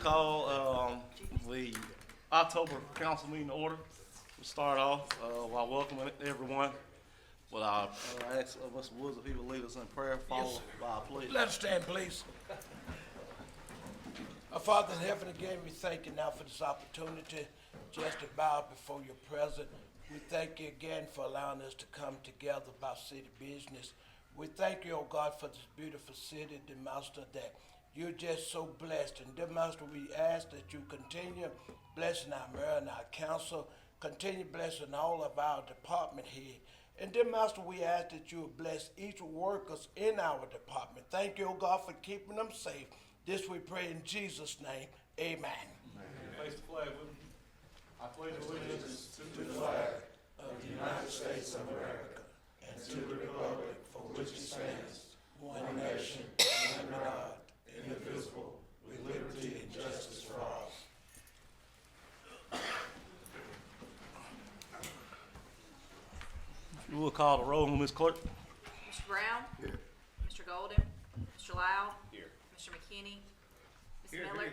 call the October council meeting to order. We'll start off while welcoming everyone with our ask Mr. Woods if he will lead us in prayer, followed by our pledge. Let us stand, please. Our Father in heaven, again, we thank you now for this opportunity just to bow before your presence. We thank you again for allowing us to come together about city business. We thank you, oh God, for this beautiful city, dear Master, that you're just so blessed. And dear Master, we ask that you continue blessing our mayor and our council, continue blessing all of our department heads. And dear Master, we ask that you will bless each workers in our department. Thank you, oh God, for keeping them safe. This we pray in Jesus' name. Amen. Face the flag with me. I pledge allegiance To the flag of the United States of America and to the republic for which it stands, one nation, under God, indivisible, with liberty and justice for all. You will call the roll, Ms. Clerk. Mr. Brown? Here. Mr. Golden? Mr. Loud? Here. Mr. McKinney? Ms. Miller?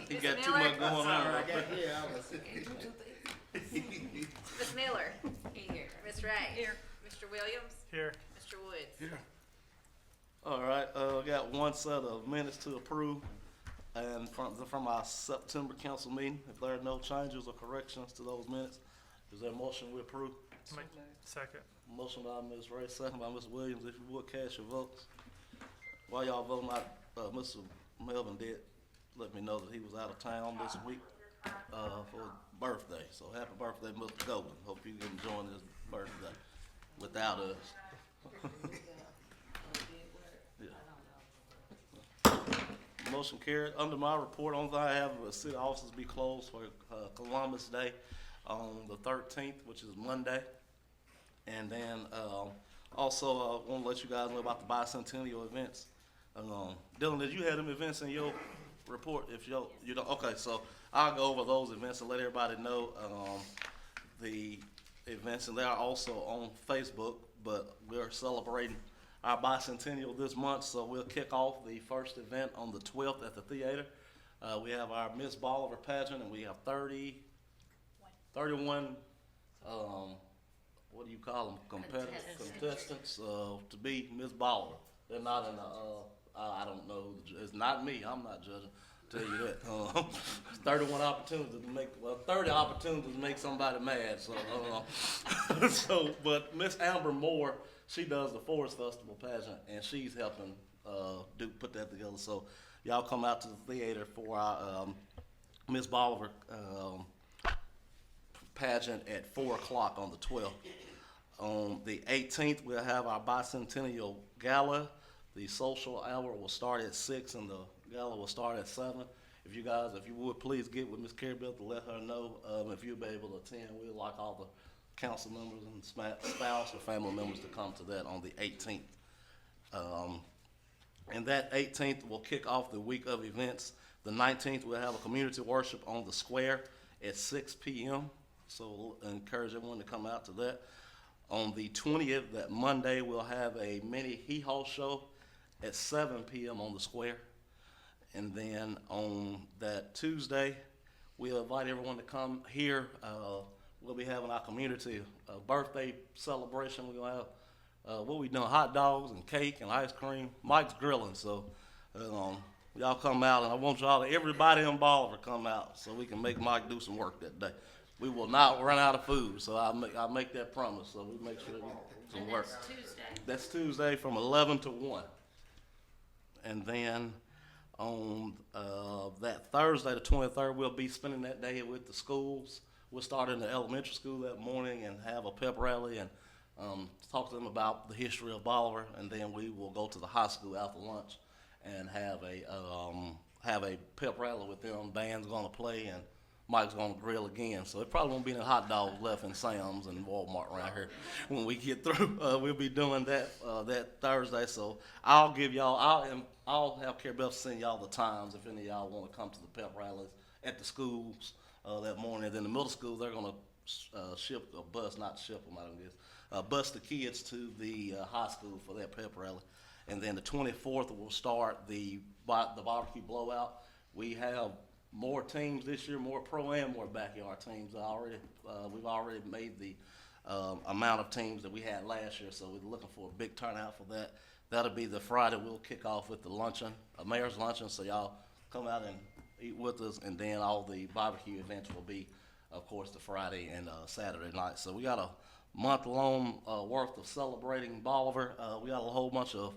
He Ms. got too Miller? much going on right there. Ms. Miller? Here. Ms. Ray? Here. Mr. Williams? Here. Mr. Woods? Here. All right, we got one set of minutes to approve, and from our September council meeting. If there are no changes or corrections to those minutes, is there a motion we approve? Second. Motion by Ms. Ray, second by Mr. Williams. If you would cast your votes. While y'all voting, Mr. Melvin did let me know that he was out of town this week for his birthday. So happy birthday, Mr. Golden. Hope you can join his birthday without us. Yeah. Motion carried. Under my report, only thing I have is city offices be closed for Columbus Day on the 13th, which is Monday. And then also I want to let you guys know about the bicentennial events. Dylan, did you have them events in your report? If you don't, okay, so I'll go over those events and let everybody know the events, and they are also on Facebook. But we're celebrating our bicentennial this month, so we'll kick off the first event on the 12th at the theater. We have our Miss Bolivar pageant, and we have 31 what do you call them, contestants to be Miss Bolivar. They're not in the, I don't know, it's not me, I'm not judging, tell you that. 31 opportunities to make, 30 opportunities to make somebody mad, so, but Miss Amber Moore, she does the Forest Festival pageant, and she's helping put that together. So y'all come out to the theater for our Miss Bolivar pageant at 4 o'clock on the 12th. On the 18th, we'll have our bicentennial gala. The social hour will start at 6 and the gala will start at 7. If you guys, if you would, please get with Ms. Carabell to let her know if you'll be able to attend. We'd like all the council members and spouse or family members to come to that on the 18th. And that 18th will kick off the week of events. The 19th, we'll have a community worship on the square at 6 p.m. So we'll encourage everyone to come out to that. On the 20th, that Monday, we'll have a mini hee-haw show at 7 p.m. on the square. And then on that Tuesday, we'll invite everyone to come here. We'll be having our community birthday celebration. We're going to have, what we doing, hot dogs and cake and ice cream. Mike's grilling, so y'all come out. And I want y'all, everybody in Bolivar come out so we can make Mike do some work that day. We will not run out of food, so I'll make that promise. So we make sure we do some work. That's Tuesday. That's Tuesday from 11 to 1. And then on that Thursday, the 23rd, we'll be spending that day with the schools. We'll start in the elementary school that morning and have a pep rally and talk to them about the history of Bolivar. And then we will go to the high school after lunch and have a pep rally with them. Band's gonna play and Mike's gonna grill again, so it probably won't be any hot dogs left in Sam's and Walmart around here when we get through. We'll be doing that that Thursday, so I'll give y'all, I'll have Carabell send y'all the times if any of y'all want to come to the pep rallies at the schools that morning. Then the middle school, they're gonna ship a bus, not ship them, I don't guess, bus the kids to the high school for their pep rally. And then the 24th, we'll start the barbecue blowout. We have more teams this year, more pro and more backyard teams. We've already made the amount of teams that we had last year, so we're looking for a big turnout for that. That'll be the Friday. We'll kick off with the luncheon, a mayor's luncheon, so y'all come out and eat with us, and then all the barbecue events will be, of course, the Friday and Saturday night. So we got a month-long worth of celebrating Bolivar. We got a whole bunch of,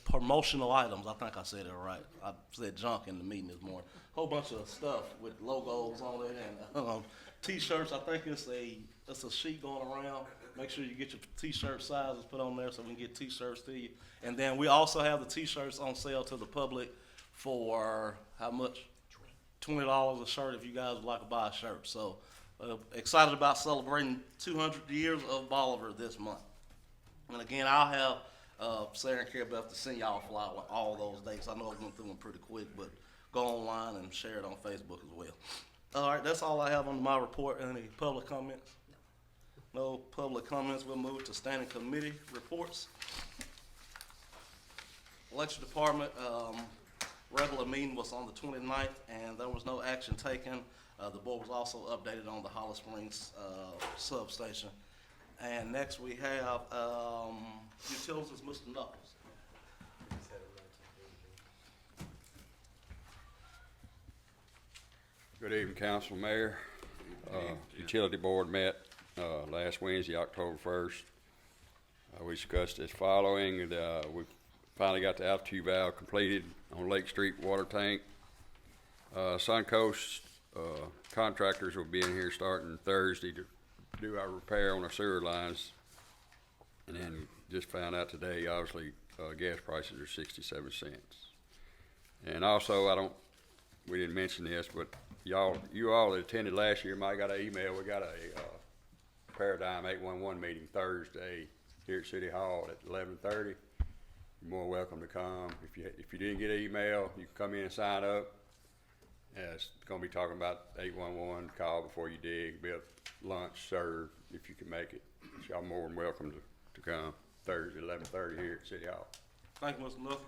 promotional items. I think I said it right. I said junk in the meeting this morning. Whole bunch of stuff with logos on it and T-shirts. I think it's a sheet going around. Make sure you get your T-shirt sizes put on there so we can get T-shirts to you. And then we also have the T-shirts on sale to the public for how much? $20 a shirt if you guys would like to buy a shirt. So excited about celebrating 200 years of Bolivar this month. And again, I'll have Sarah and Carrie Beth to send y'all a flyer with all those dates. I know I went through them pretty quick, but go online and share it on Facebook as well. All right, that's all I have on my report. Any public comments? No public comments. We'll move to standing committee reports. Election Department, regular meeting was on the 29th, and there was no action taken. The board was also updated on the Holly Springs substation. And next we have utilities, Mr. Knuckles. Good evening, Council, Mayor. Utility Board met last Wednesday, October 1st. We discussed as following, and we finally got the altitude valve completed on Lake Street water tank. Suncoast contractors will be in here starting Thursday to do our repair on our sewer lines. And then just found out today, obviously, gas prices are 67 cents. And also, we didn't mention this, but you all that attended last year might got an email. We got a Paradigm 811 meeting Thursday here at City Hall at 11:30. You're more welcome to come. If you didn't get an email, you can come in and sign up. It's going to be talking about 811, call before you dig, be a lunch served if you can make it. So y'all more than welcome to come Thursday 11:30 here at City Hall. Thank you, Mr. Knuckles.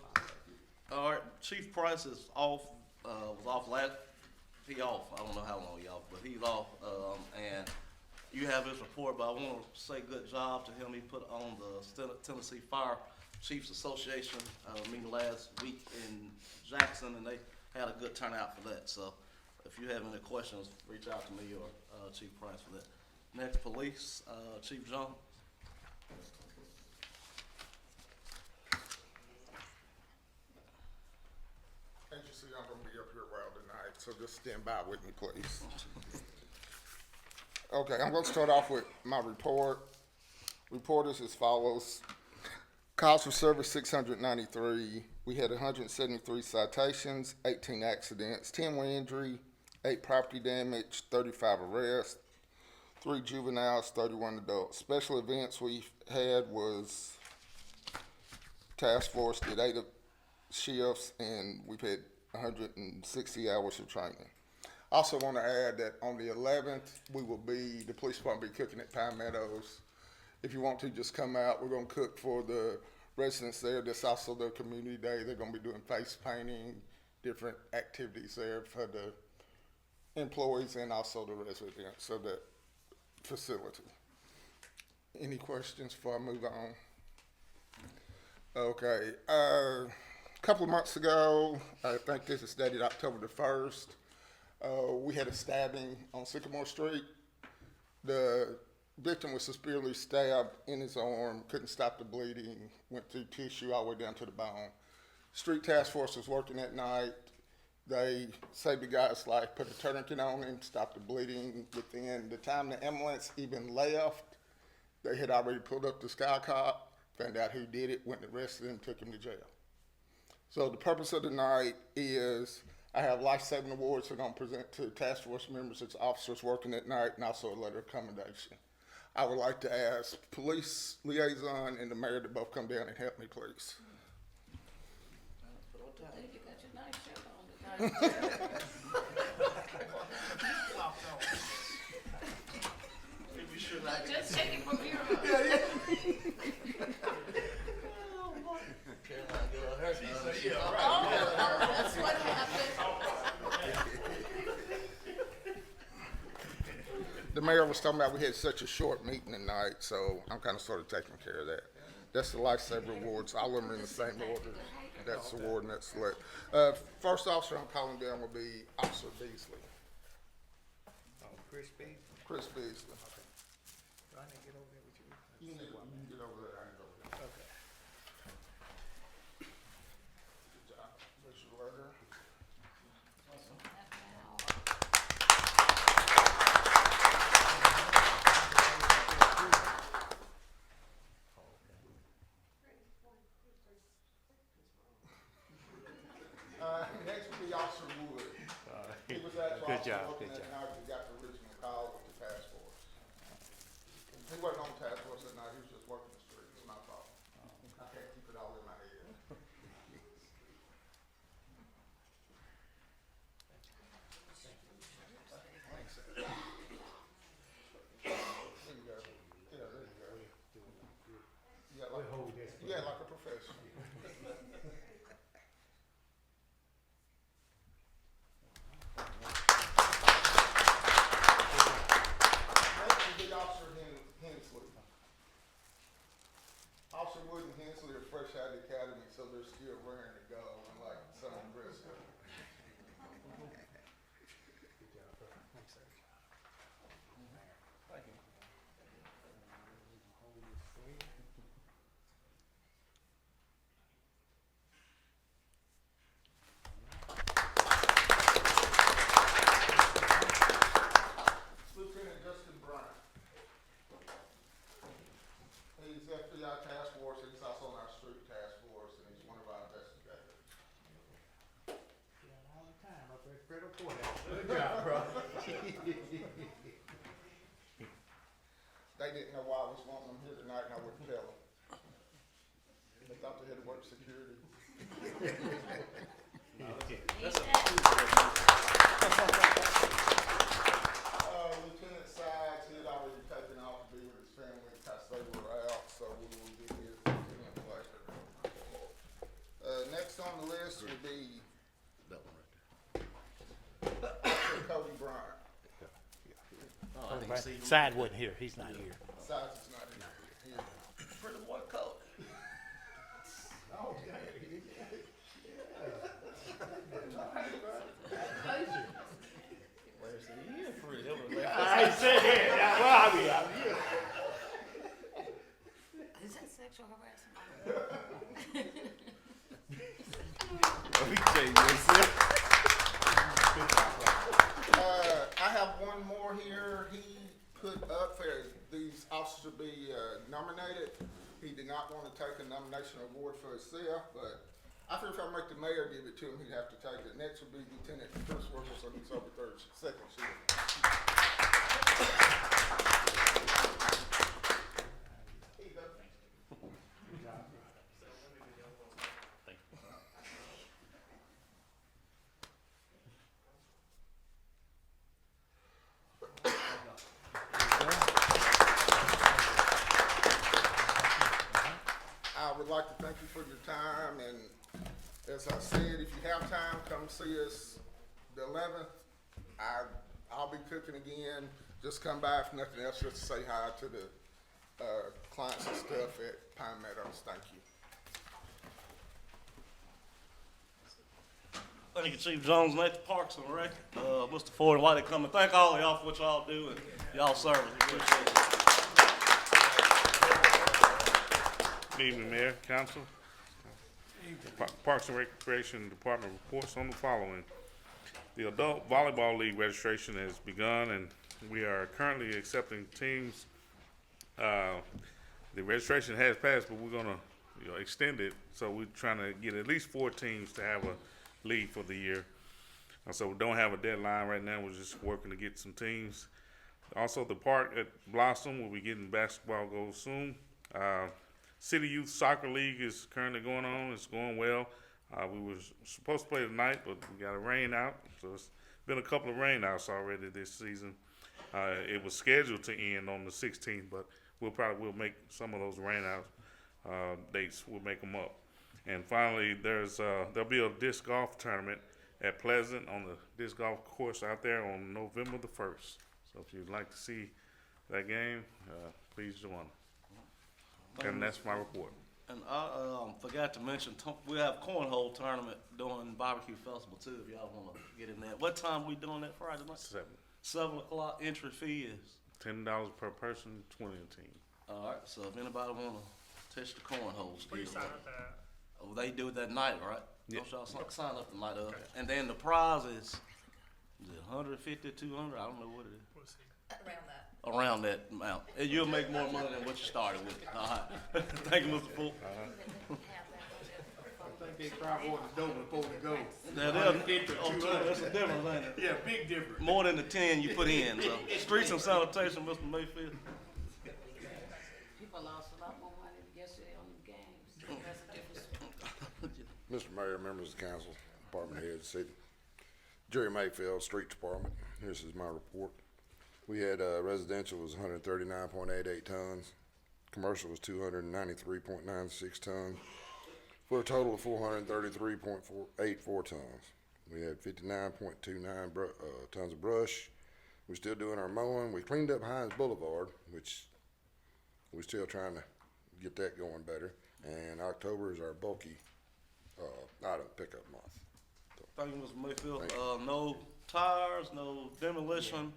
All right, Chief Price is off, was off last, he off, I don't know how long he off, but he's off, and you have his report, but I want to say good job to him. He put on the Tennessee Fire Chiefs Association meeting last week in Jackson, and they had a good turnout for that. So if you have any questions, reach out to me or Chief Price for that. Next, police, Chief Jones. As you see, I'm gonna be up here a while tonight, so just stand by with me, please. Okay, I'm gonna start off with my report. Report is as follows. Calls for service 693. We had 173 citations, 18 accidents, 10 were injury, 8 property damage, 35 arrests, 3 juveniles, 31 adults. Special events we had was task force did 8 shifts, and we've had 160 hours of training. Also want to add that on the 11th, the police department will be cooking at Pine Meadows. If you want to, just come out. We're going to cook for the residents there. That's also their community day. They're going to be doing face painting, different activities there for the employees and also the residents of the facility. Any questions before I move on? Okay. A couple of months ago, I think this is dated October the 1st, we had a stabbing on Sycamore Street. The victim was severely stabbed in his arm, couldn't stop the bleeding, went through tissue all the way down to the bone. Street task force was working that night. They saved the guy's life, put a tourniquet on him, stopped the bleeding. Within the time the ambulance even left, they had already pulled up the sky cop, found out who did it, went and arrested him, took him to jail. So the purpose of the night is I have life-saving awards we're going to present to task force members, it's officers working at night, and also a letter of commendation. I would like to ask police liaison and the mayor to both come down and help me, please. You got your nice shirt on tonight. Just take it from here. That's what happened. The mayor was talking about we had such a short meeting tonight, so I'm kind of sort of taking care of that. That's the Lifesaver Awards. All of them are in the same order. That's the award and that's select. First officer I'm calling down will be Officer Beasley. Chris B. Chris Beasley. Do I need to get over there with you? You can get over there. I can go over there. Okay. Good job. Raise your right hand. Next will be Officer Wood. He was actually Good job, working good that job. night. We got the original call with the task force. He wasn't on task force that night. He was just working the streets. It's my fault. I can't keep it all in my head. There you go. Yeah, there you go. Yeah, like a professional. Next will be Officer Hensley. Officer Wood and Hensley are fresh out of the academy, so they're still raring to go, unlike some of the rest of them. Lieutenant Justin Bryant. He's FBI task force, and he's also on our street task force, and he's one of our investigators. All the time up there at Federal Courthouse. Good job, bro. They didn't know why I was wanting them here tonight, and I wouldn't tell them. They thought they had to work security. Lieutenant Sides, he had already taken off to be with his family because they were out, so we will get his lieutenant later. Next on the list would be That one right Officer Cody Bryant. there. Oh, I didn't see him. Side wasn't here. He's not here. Sides is not in here. Pretty boy coat. Oh, Where's he? He pretty. That was left. I said that. Well, I mean, Is that sexual harassment? I have one more here. He put up for these officers to be nominated. He did not want to take a nomination award for himself, but I figure if I make the mayor give it to him, he'd have to take it. Next would be Lieutenant Chris Wilkerson, who's over second shift. Here you go. I would like to thank you for your time, and as I said, if you have time, come see us the 11th. I'll be cooking again. Just come by if nothing else, just to say hi to the clients and stuff at Pine Meadows. Thank you. Thank you, Chief Jones. Next, Parks and Rec. Mr. Ford, why they come and thank all of y'all for what y'all do and y'all service. We appreciate it. Good evening, Mayor, Council. Parks and Recreation Department reports on the following. The Adult Volleyball League registration has begun, and we are currently accepting teams. The registration has passed, but we're gonna, extend it, so we're trying to get at least 4 teams to have a league for the year. So we don't have a deadline right now. We're just working to get some teams. Also, the park at Blossom will be getting basketball goals soon. City Youth Soccer League is currently going on. It's going well. We were supposed to play tonight, but we got a rain out. So it's been a couple of rain outs already this season. It was scheduled to end on the 16th, but we'll make some of those rain out dates. We'll make them up. And finally, there'll be a disc golf tournament at Pleasant on the disc golf course out there on November the 1st. So if you'd like to see that game, please join. And that's my report. And I forgot to mention, we have cornhole tournament during barbecue festival too, if y'all wanna get in there. What time we doing that Friday night? 7 o'clock, entry fee is? $10 per person, 20 a team. Alright, so if anybody wanna touch the cornhole skill. Oh, they do it that night, right? Yeah. Don't y'all sign up the night of. And then the prize is it 150, 200? I don't know what it is. Around that. Around that amount. And you'll make more money than what you started with. Alright. Thank you, Mr. Poole. I think they try to order the dough before they go. That's a difference, ain't it? Yeah, big difference. More than the 10 you put in, so. Streets and sanitation, Mr. Mayfield. People lost a lot more money yesterday on the games. That's a difference. Mr. Mayor, members of the council, department heads, city. Jerry Mayfield, Street Department. This is my report. We had, residential was 139.88 tons. Commercial was 293.96 tons. For a total of 433.84 tons. We had 59.29 tons of brush. We're still doing our mowing. We cleaned up Hines Boulevard, which we're still trying to get that going better. And October is our bulky item pickup month. Thank you, Mr. Mayfield. Thank No tires, no demolition,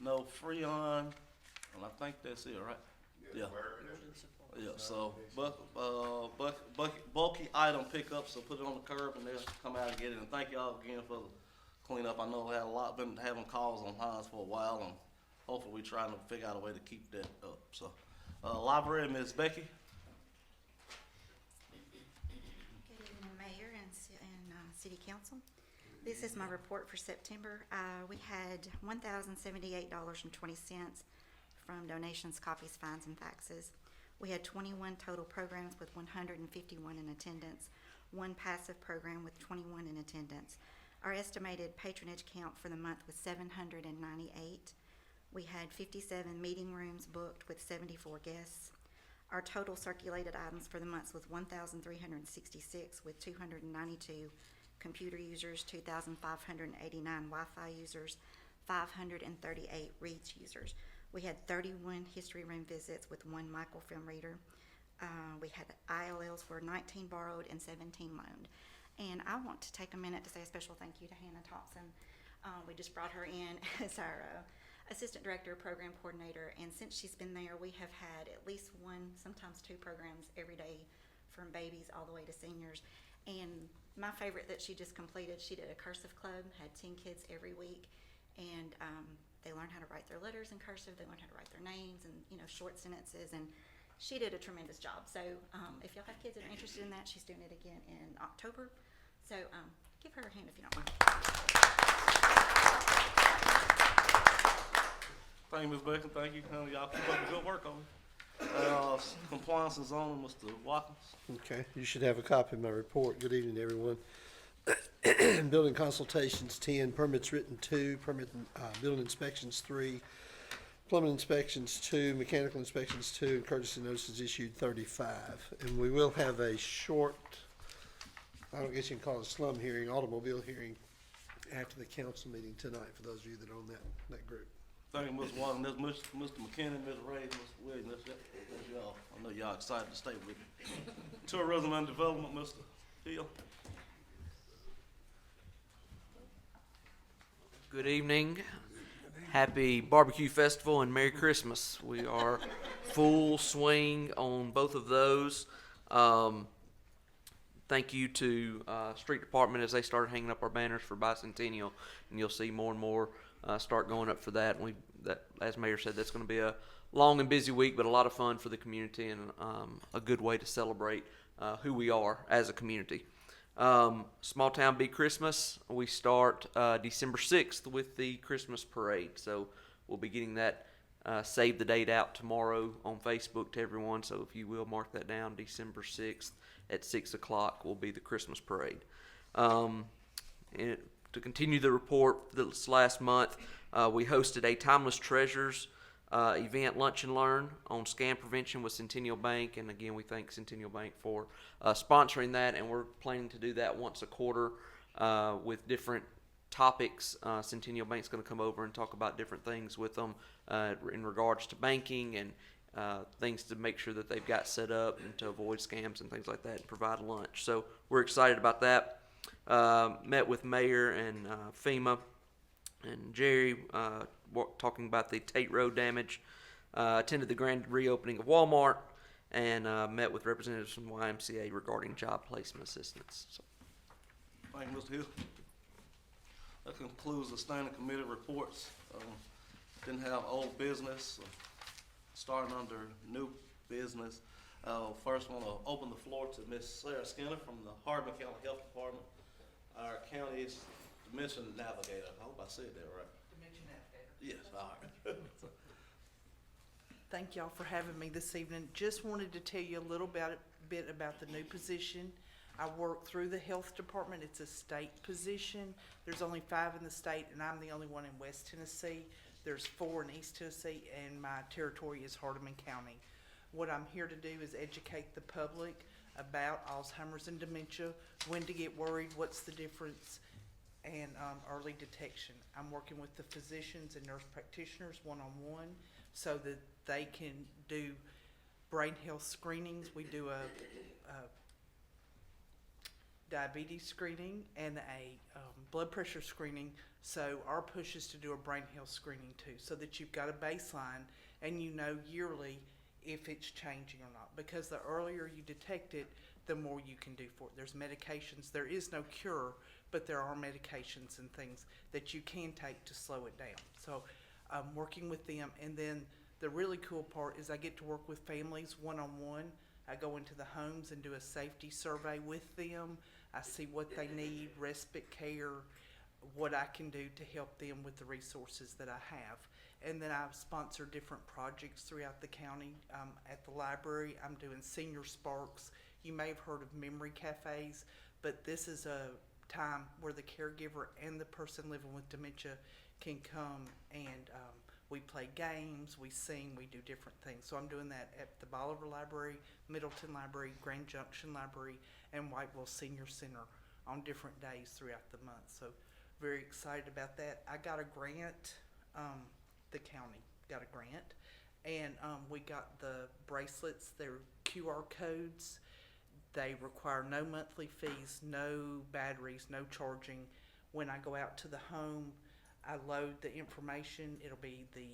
no freon, and I think that's it, right? Yeah. Yeah, so, bulky item pickup, so put it on the curb and they'll come out and get it. And thank y'all again for the cleanup. I know we had been having calls on Hines for a while, and hopefully we trying to figure out a way to keep that up, so. Library, Ms. Becky? Good evening, Mayor and City Council. This is my report for September. We had $1,078.20 from donations, copies, fines, and faxes. We had 21 total programs with 151 in attendance, one passive program with 21 in attendance. Our estimated patronage count for the month was 798. We had 57 meeting rooms booked with 74 guests. Our total circulated items for the month was 1,366 with 292 computer users, 2,589 Wi-Fi users, 538 reads users. We had 31 history room visits with one microfilm reader. We had ILLs were 19 borrowed and 17 loaned. And I want to take a minute to say a special thank you to Hannah Thompson. We just brought her in as our Assistant Director, Program Coordinator, and since she's been there, we have had at least one, sometimes two programs every day from babies all the way to seniors. And my favorite that she just completed, she did a cursive club, had 10 kids every week, and they learned how to write their letters in cursive, they learned how to write their names and, short sentences, and she did a tremendous job. So if y'all have kids that are interested in that, she's doing it again in October. So give her a hand if you don't mind. Thank you, Ms. Becky. Thank you. Y'all keep up the good work on it. Compliance and zoning, Mr. Watkins. Okay, you should have a copy of my report. Good evening, everyone. Building consultations 10, permits written 2, building inspections 3, plumbing inspections 2, mechanical inspections 2, and courtesy notices issued 35. And we will have a short, I don't guess you can call it a slum hearing, automobile hearing after the council meeting tonight for those of you that are on that group. Thank you, Mr. Watkins. That's Mr. McKinnon, Ms. Ray, Mr. Williams. That's y'all. I know y'all excited to stay with me. Tourism and Development, Mr. Hill. Good evening. Happy Barbecue Festival and Merry Christmas. We are full swing on both of those. Thank you to Street Department as they started hanging up our banners for Bicentennial, and you'll see more and more start going up for that. And as Mayor said, that's going to be a long and busy week, but a lot of fun for the community and a good way to celebrate who we are as a community. Small Town Big Christmas, we start December 6th with the Christmas parade. So we'll be getting that save the date out tomorrow on Facebook to everyone. So if you will mark that down, December 6th at 6 o'clock will be the Christmas parade. And to continue the report this last month, we hosted a Timeless Treasures event, Lunch and Learn, on scam prevention with Centennial Bank. And again, we thank Centennial Bank for sponsoring that. And we're planning to do that once a quarter with different topics. Centennial Bank's going to come over and talk about different things with them in regards to banking and things to make sure that they've got set up and to avoid scams and things like that, and provide lunch. So we're excited about that. Met with Mayor and FEMA and Jerry talking about the Tate Road damage. Attended the grand reopening of Walmart, and met with representatives from YMCA regarding job placement assistance. So. Thank you, Mr. Hill. That concludes the standing committee reports. Didn't have old business. Starting under new business. First, I want to open the floor to Ms. Sarah Skinner from the Hardin County Health Department, our county's dementia navigator. I hope I said that right. Dementia navigator. Yes, all right. Thank y'all for having me this evening. Just wanted to tell you a little bit about the new position. I work through the health department. It's a state position. There's only 5 in the state, and I'm the only one in West Tennessee. There's 4 in East Tennessee, and my territory is Hardeman County. What I'm here to do is educate the public about Alzheimer's and dementia, when to get worried, what's the difference, and early detection. I'm working with the physicians and nurse practitioners one-on-one so that they can do brain health screenings. We do a diabetes screening and a blood pressure screening. So our push is to do a brain health screening too, so that you've got a baseline and you know yearly if it's changing or not. Because the earlier you detect it, the more you can do for it. There's medications. There is no cure, but there are medications and things that you can take to slow it down. So I'm working with them, and then the really cool part is I get to work with families one-on-one. I go into the homes and do a safety survey with them. I see what they need, respite care, what I can do to help them with the resources that I have. And then I sponsor different projects throughout the county. At the library, I'm doing Senior Sparks. You may have heard of memory cafes, but this is a time where the caregiver and the person living with dementia can come and we play games, we sing, we do different things. So I'm doing that at the Bolivar Library, Middleton Library, Grand Junction Library, and Whiteville Senior Center on different days throughout the month. So very excited about that. I got a grant, the county got a grant, and we got the bracelets. They're QR codes. They require no monthly fees, no batteries, no charging. When I go out to the home, I load the information. It'll be the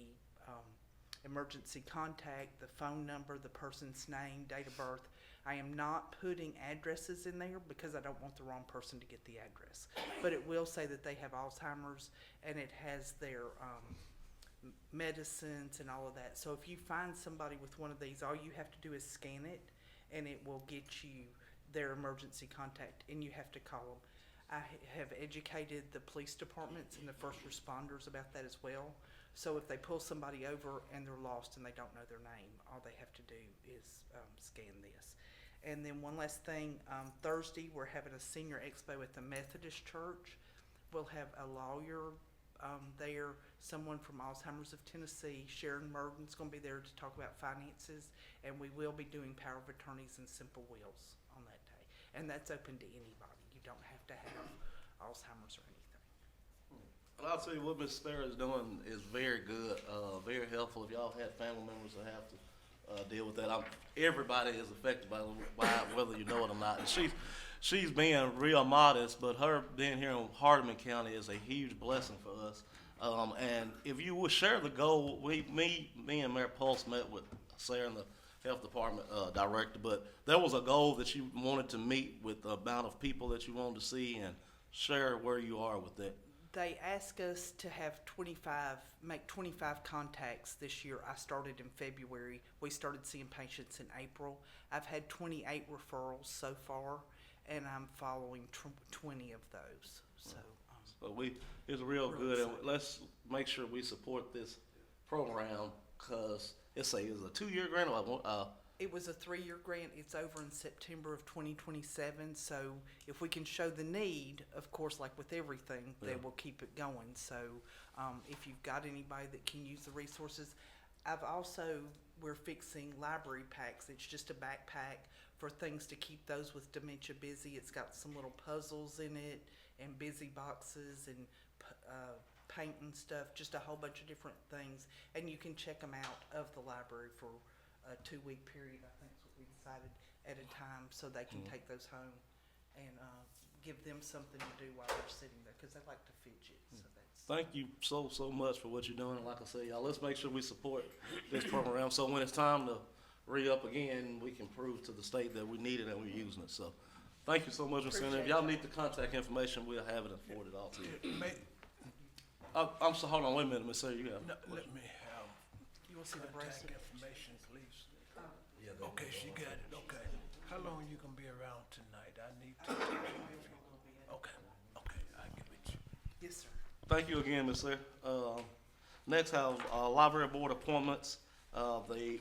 emergency contact, the phone number, the person's name, date of birth. I am not putting addresses in there because I don't want the wrong person to get the address. But it will say that they have Alzheimer's, and it has their medicines and all of that. So if you find somebody with one of these, all you have to do is scan it, and it will get you their emergency contact, and you have to call them. I have educated the police departments and the first responders about that as well. So if they pull somebody over and they're lost and they don't know their name, all they have to do is scan this. And then one last thing, Thursday we're having a senior expo at the Methodist Church. We'll have a lawyer there, someone from Alzheimer's of Tennessee. Sharon Mergen's going to be there to talk about finances, and we will be doing power of attorneys and simple wills on that day. And that's open to anybody. You don't have to have Alzheimer's or anything. Well, I'll tell you what Ms. Sarah is doing is very good, very helpful. If y'all had family members that have to deal with that, everybody is affected by whether you know it or not. And she's being real modest, but her being here in Hardeman County is a huge blessing for us. And if you would share the goal, me and Mayor Pulse met with Sarah and the Health Department director, but there was a goal that you wanted to meet with the amount of people that you wanted to see, and share where you are with that. They asked us to have make 25 contacts this year. I started in February. We started seeing patients in April. I've had 28 referrals so far, and I'm following 20 of those. So it's real good, and let's make sure we support this program, because it's a 2-year grant. It was a 3-year grant. It's over in September of 2027. So if we can show the need, of course, like with everything, then we'll keep it going. So if you've got anybody that can use the resources, we're fixing library packs. It's just a backpack for things to keep those with dementia busy. It's got some little puzzles in it and busy boxes and paint and stuff, just a whole bunch of different things. And you can check them out of the library for a 2-week period, I think is what we decided, at a time, so they can take those home and give them something to do while they're sitting there, because they like to fidget. So that's Thank you so much for what you're doing. Like I say, y'all, let's make sure we support this program, so when it's time to re-up again, we can prove to the state that we need it and we're using it. So, thank you so much, Mr. Senator. If y'all need the contact information, we'll have it and forward it all to you. I'm so, hold on, wait a minute, Ms. Sir, you got. No, let me have you want to see the contact bracelet? information, please. Okay, she got it, okay. How long you gonna be around tonight? I need to. Okay, I'll give it to you. Yes, sir. Thank you again, Ms. Sir. Next, have library board appointments. The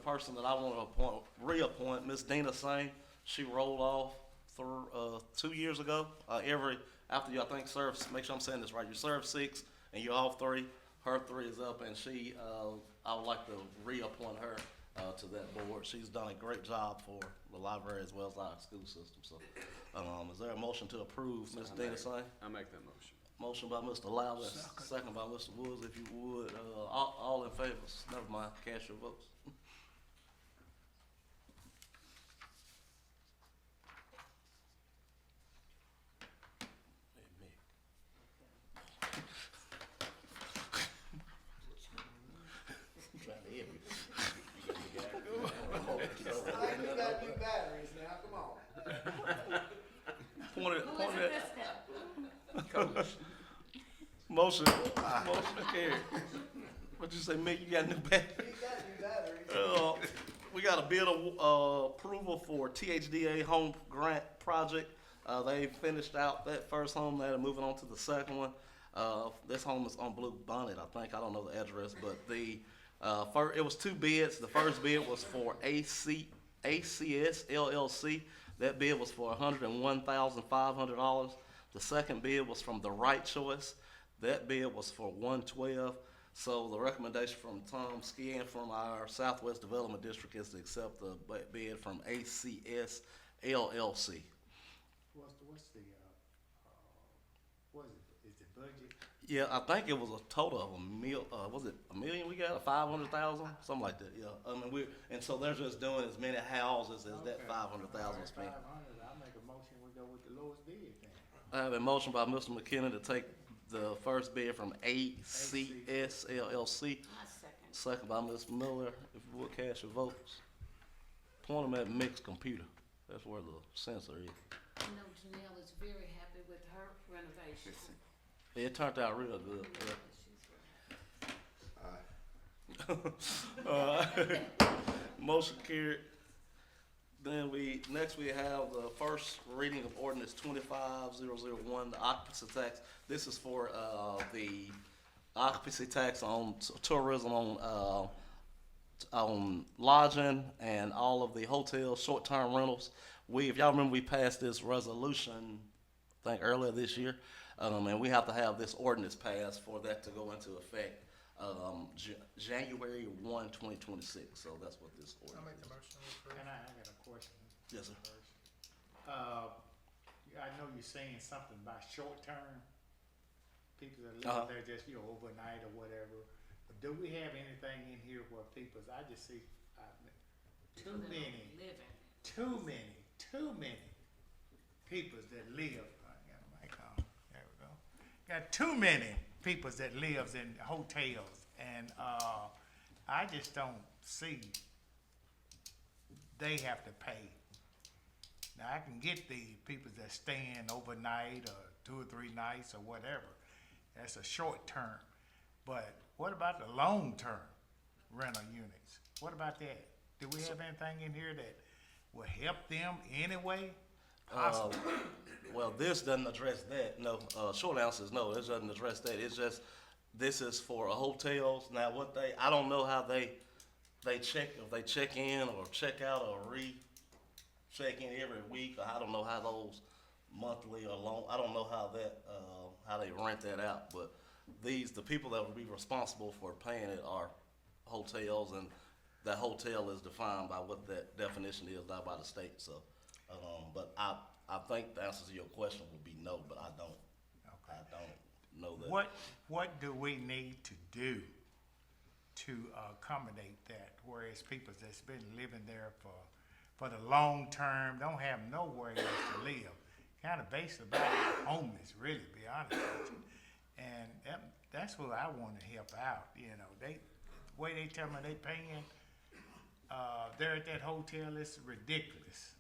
person that I want to reappoint, Ms. Dina Singh. She rolled off through 2 years ago. After you, I think, served, make sure I'm saying this right, you served 6 and you're off 3. Her 3 is up, and I would like to reappoint her to that board. She's done a great job for the library as well as our school system. So, is there a motion to approve Ms. Dina Singh? I make that motion. Motion by Mr. Lowry, second by Mr. Woods, if you would. All in favor, never mind, cast your votes. Motion carried. What'd you say, Mick? You got a new battery? We got a bid approval for THDA home grant project. They finished out that first home. They're moving on to the second one. This home is on Blue Bonnet, I think. I don't know the address, but it was 2 bids. The first bid was for ACS LLC. That bid was for $101,500. The second bid was from The Right Choice. That bid was for $112,000. So the recommendation from Tom Skin from our Southwest Development District is to accept the bid from ACS LLC. What's the what is it? Is the budget? Yeah, I think it was a total of was it $1 million we got, or 500,000, something like that. Yeah, I mean and so they're just doing as many houses as that 500,000 spent. 500, I make a motion, we go with the lowest bid then. I have a motion by Mr. McKinnon to take the first bid from ACS LLC. Second by Ms. Miller. If you would cast your votes. Point them at Mick's computer. That's where the sensor is. I know Janelle is very happy with her renovation. It turned out real good. Motion carried. Then next we have the first reading of ordinance 25001, the occupancy tax. This is for the occupancy tax on tourism, on lodging and all of the hotels, short-term rentals. If y'all remember, we passed this resolution, I think earlier this year, and we have to have this ordinance passed for that to go into effect January 1, 2026. So that's what this ordinance is. And I got a question. Yes, sir. I know you're saying something about short term, people that live there just, overnight or whatever. But do we have anything in here where I just see too many people that live, there we go. Got too many people that lives in hotels, and I just don't see they have to pay. Now I can get the people that staying overnight or 2 or 3 nights or whatever. That's a short term. But what about the long term rental units? What about that? Do we have anything in here that will help them anyway? Possibly. Well, this doesn't address that. No, short answer is no. This doesn't address that. It's just this is for hotels. Now, I don't know how they check, if they check in or check out or check in every week, or I don't know how those monthly or long. I don't know how how they rent that out. But the people that will be responsible for paying it are hotels, and that hotel is defined by what that definition is now by the state, so, but I think the answer to your question would be no, but I don't know that. What do we need to do to accommodate that, whereas people that's been living there for the long term, don't have nowhere else to live, kind of basically about homeless, really, to be honest with you. And that's what I want to help out, you know. The way they tell me they paying, there at that hotel is ridiculous.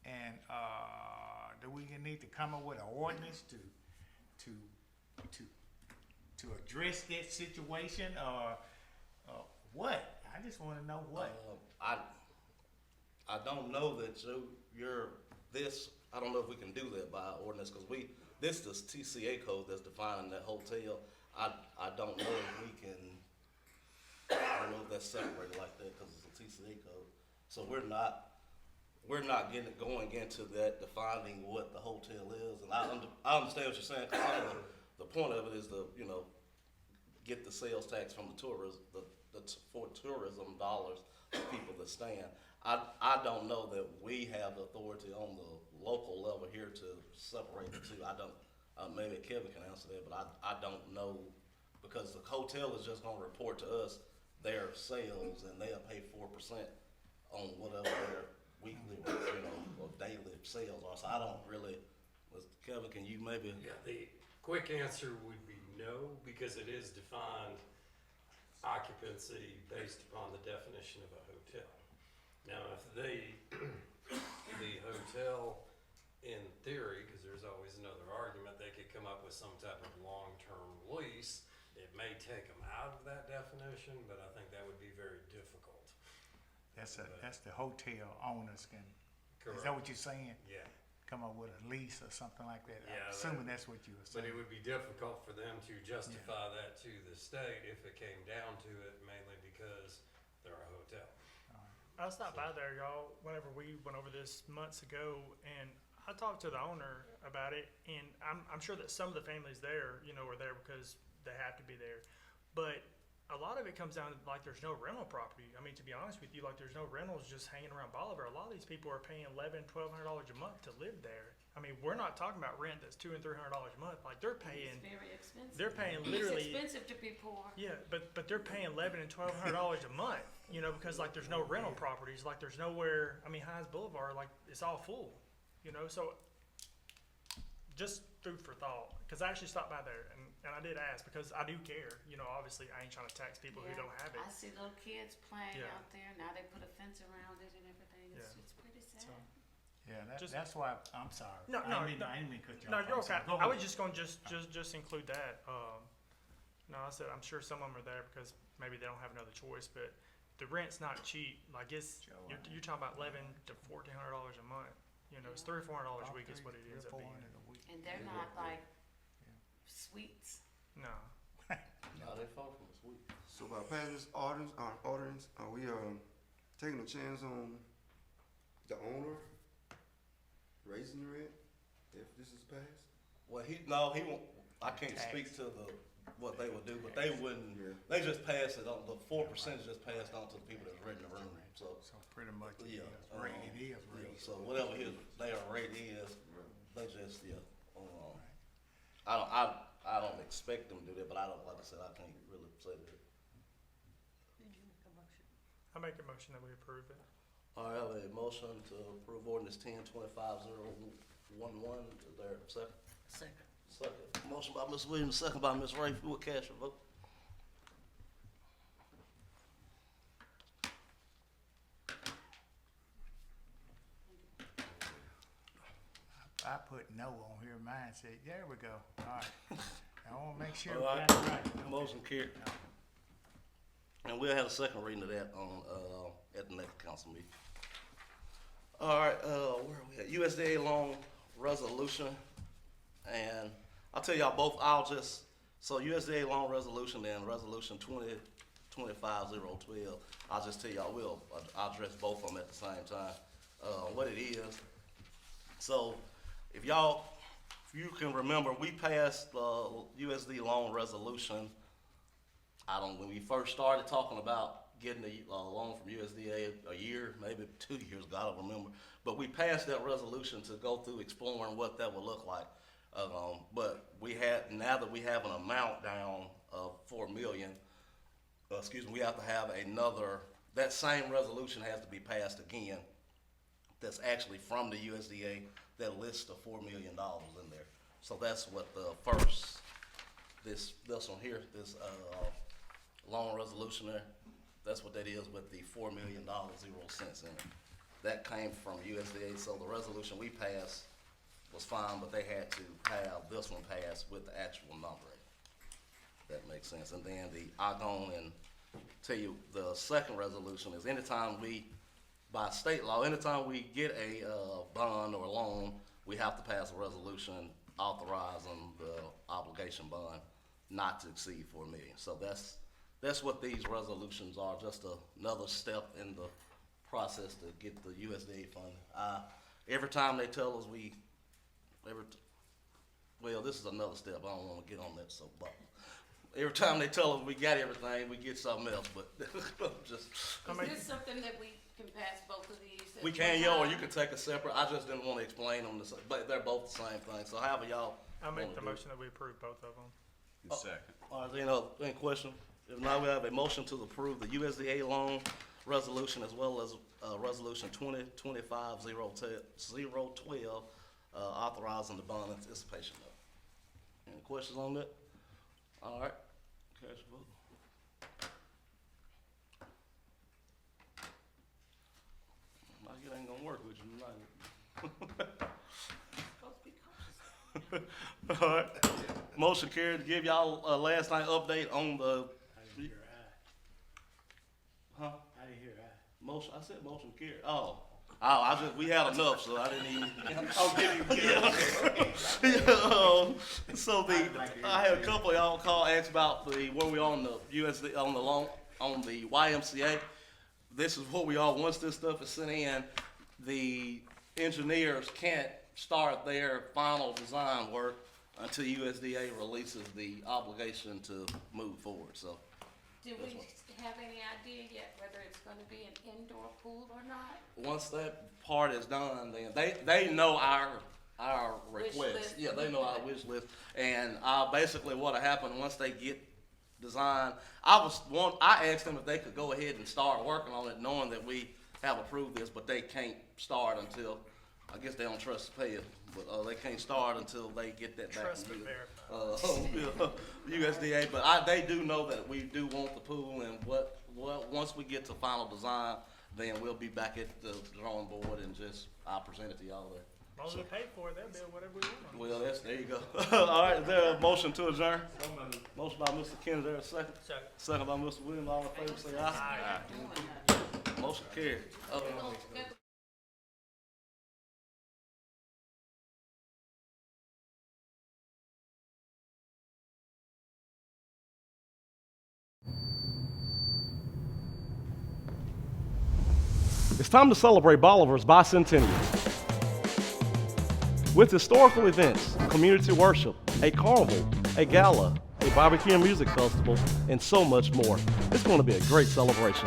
And do we need to come up with an ordinance to address that situation, or what? I just want to know what. I don't know that you're this. I don't know if we can do that by ordinance, because this is TCA code that's defining that hotel. I don't know if we can. I don't know if that's separated like that because it's a TCA code. So we're not going into that defining what the hotel is. And I understand what you're saying, because the point of it is to, you know, get the sales tax from the tourism, for tourism dollars of people that stand. I don't know that we have the authority on the local level here to separate the two. I don't. Maybe Kevin can answer that, but I don't know, because the hotel is just going to report to us their sales, and they'll pay 4% on whatever their weekly, you know, or daily sales are. So I don't really. Kevin, can you maybe? Yeah, the quick answer would be no, because it is defined occupancy based upon the definition of a hotel. Now, if the hotel, in theory, because there's always another argument, they could come up with some type of long-term lease. It may take them out of that definition, but I think that would be very difficult. That's the hotel owners can. Correct. Is that what you're saying? Yeah. Come up with a lease or something like that. Yeah, I'm assuming that's what you were But saying. it would be difficult for them to justify that to the state if it came down to it, mainly because they're a hotel. I stopped by there, y'all, whenever we went over this months ago, and I talked to the owner about it, and I'm sure that some of the families there, you know, are there because they have to be there. But a lot of it comes down to, like, there's no rental property. I mean, to be honest with you, like, there's no rentals just hanging around Bolivar. A lot of these people are paying $1,100-$1,200 a month to live there. I mean, we're not talking about rent that's $200 and $300 a month. Like, they're paying. It's very expensive. They're paying literally. It's expensive to be poor. Yeah, but they're paying $1,100 and $1,200 a month. You know, because like there's no rental properties. Like there's nowhere. I mean, Hines Boulevard, like it's all full. You know, so just food for thought. Because I actually stopped by there and I did ask because I do care. You know, obviously I ain't trying to tax people who don't have it. I see little kids playing Yeah. out there. Now they put a fence around it and everything. It's, Yeah. it's pretty sad. So, Yeah, Just- that's why I'm sorry. No, I didn't mean to cut you no, off. you're I'm okay. sorry. Go I ahead. was just going to just include that. No, I said I'm sure some of them are there because maybe they don't have another choice, but the rent's not cheap. Like it's you're talking about $1,100 to $1,400 a month. You know, it's $300 or $400 a week is what it ends up being. And they're not like sweets. No. No, they far from us. So by passing this ordinance, are we taking a chance on the owner raising the rent if this is passed? Well, he won't. I can't speak to what they would do, but they wouldn't. They just pass it on. The 4% is just passed on to the people that's renting the room. So pretty much it yeah, is raised. It is raised. So whatever their rate is, they just I don't expect them to do that, but I don't. Like I said, I can't really say that. I make a motion that we approve it. All right, I have a motion to approve ordinance 10-25-011. Is there a second? Second. Second. Motion by Ms. Williams, second by Ms. Ray. If you would cast your vote. I put no on here. Mine said, there we go. All right. I want to make sure All we right. got it right. Motion carried. And we'll have a second reading of that on, at the next council meeting. All right, where are we at? USDA loan resolution. And I'll tell y'all both, so USDA loan resolution and resolution 2025-012, I'll just tell y'all, I'll address both of them at the same time. What it is. So if you can remember, we passed the USD loan resolution, when we first started talking about getting the loan from USDA a year, maybe 2 years ago, I don't remember. But we passed that resolution to go through exploring what that would look like. But now that we have an amount down of 4 million, we have to have that same resolution has to be passed again. That's actually from the USDA that lists the $4 million in there. So that's what the this one here, this loan resolution there, that's what that is with the $4 million, 0 cents in it. That came from USDA, so the resolution we passed was fine, but they had to have this one passed with the actual number in it. That makes sense. And then I go and tell you, the second resolution is by state law, anytime we get a bond or a loan, we have to pass a resolution authorizing the obligation bond not to exceed 4 million. So that's what these resolutions are, just another step in the process to get the USDA funding. Every time they tell us well, this is another step. I don't want to get on that soapbox. Every time they tell us we got everything, we get something else. But just Is this something that we can pass both of these? at we one can, or you time? can take a separate. I just didn't want to explain them, but they're both the same thing. So however y'all. I'll make wanna the do it. motion that we approve both of them. Second. All right, any question? If not, we have a motion to approve the USDA loan resolution as well as resolution 2025-012 authorizing the bond anticipation note. Any questions on that? All right, cash vote. Like it ain't gonna work with you tonight. All right, motion carried. To give y'all a last night update on the. Huh? I didn't hear that. Motion, I said motion carried. We had enough, so I didn't even. So I had a couple of y'all call, ask about where we are on the USD, on the loan, on the YMCA. This is what we are, once this stuff is sent in, the engineers can't start their final design work until USDA releases the obligation to move forward, so. Do we have any idea yet whether it's gonna be an indoor pool or not? Once that part is done, then they know our Wish request. list. Yeah, they know our wish list. And basically what happened, once they get design, I asked them if they could go ahead and start working on it, knowing that we have approved this, but they can't start until, I guess they don't trust the payer, but they can't start until they get that back Trust from but verify. USDA. But they do know that we do want the pool, and once we get to final design, then we'll be back at the drawing board and I'll present it to y'all there. As long as we pay for it, they'll build whatever we want. Well, there you go. All right, is there a motion to adjourn? Motion by Mr. Kennedy, there a second? Second. Second by Mr. Williams, all in favor, say aye. Motion carried. It's time to celebrate Bolivar's bicentennial. With historical events, community worship, a carnival, a gala, a barbecue and music festival, and so much more. It's going to be a great celebration.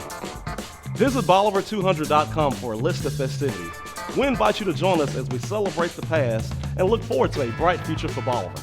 Visit Bolivar200.com for a list of festivities. We invite you to join us as we celebrate the past and look forward to a bright future for Bolivar.